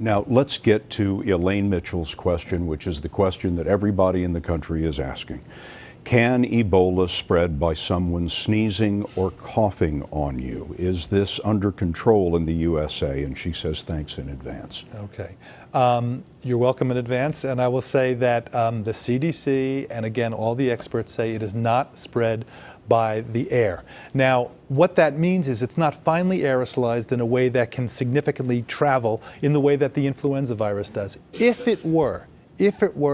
Now, let's get to Elaine Mitchell's question, which is the question that everybody in the country is asking. Can Ebola spread by someone sneezing or coughing on you? Is this under control in the USA? And she says, thanks in advance. Okay. You're welcome in advance. And I will say that the CDC and again, all the experts say it is not spread by the air. Now, what that means is it's not finely aerosolized in a way that can significantly travel in the way that the influenza virus does. If it were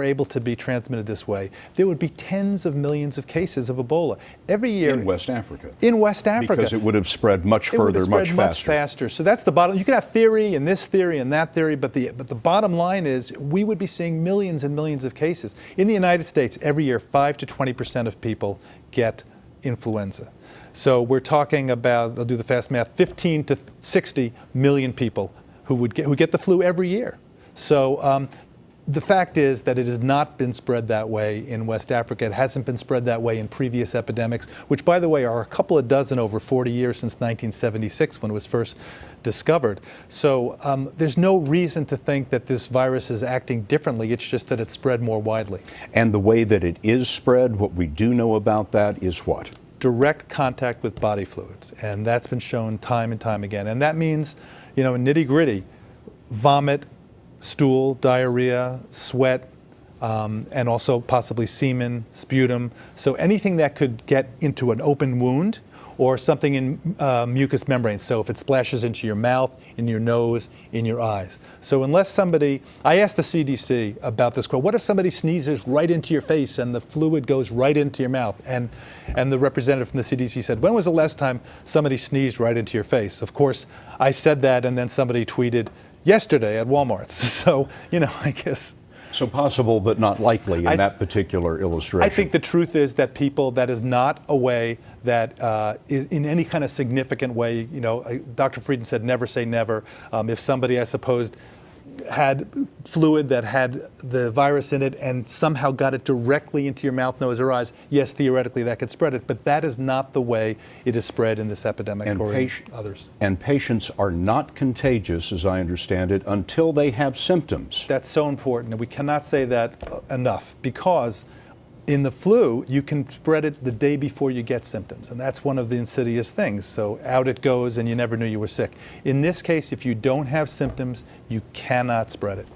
able to be transmitted this way, there would be tens of millions of cases of Ebola every year. In West Africa. In West Africa. Because it would have spread much further, much faster. Much faster. So that's the bottom. You could have theory and this theory and that theory, but the bottom line is we would be seeing millions and millions of cases. In the United States, every year, 5 to 20% of people get influenza. So we're talking about, I'll do the fast math, 15 to 60 million people who get the flu every year. So the fact is that it has not been spread that way in West Africa. It hasn't been spread that way in previous epidemics, which, by the way, are a couple of dozen over 40 years since 1976 when it was first discovered. So there's no reason to think that this virus is acting differently. It's just that it's spread more widely. And the way that it is spread, what we do know about that is what? Direct contact with body fluids. And that's been shown time and time again. And that means, in nitty-gritty, vomit, stool, diarrhea, sweat, and also possibly semen, sputum. So anything that could get into an open wound or something in mucous membranes. So if it splashes into your mouth, in your nose, in your eyes. So unless I asked the CDC about this quote, what if somebody sneezes right into your face and the fluid goes right into your mouth? And the representative from the CDC said, when was the last time somebody sneezed right into your face? Of course, I said that and then somebody tweeted, yesterday at Walmart. So, I guess. So possible but not likely in that particular illustration. I think the truth is that that is not a way that is in any kind of significant way. Dr. Frieden said never say never. If somebody, I suppose, had fluid that had the virus in it and somehow got it directly into your mouth, nose, or eyes, yes, theoretically that could spread it, but that is not the way it is spread in this epidemic or in others. And patients are not contagious, as I understand it, until they have symptoms. That's so important, and we cannot say that enough, because in the flu, you can spread it the day before you get symptoms, and that's one of the insidious things. So out it goes, and you never knew you were sick. In this case, if you don't have symptoms, you cannot spread it.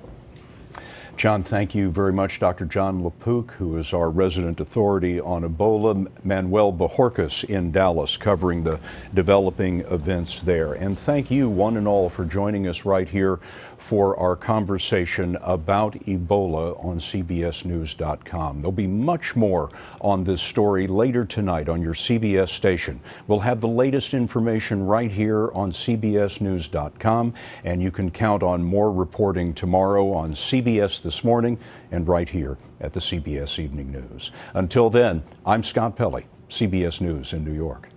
John, thank you very much. Dr. John LaPook, who is our resident authority on Ebola, Manuel Bajorquez in Dallas, covering the developing events there. And thank you, one and all, for joining us right here for our conversation about Ebola on CBSNews.com. There'll be much more on this story later tonight on your CBS station. We'll have the latest information right here on CBSNews.com, and you can count on more reporting tomorrow on CBS This Morning and right here at the CBS Evening News. Until then, I'm Scott Pelley, CBS News in New York.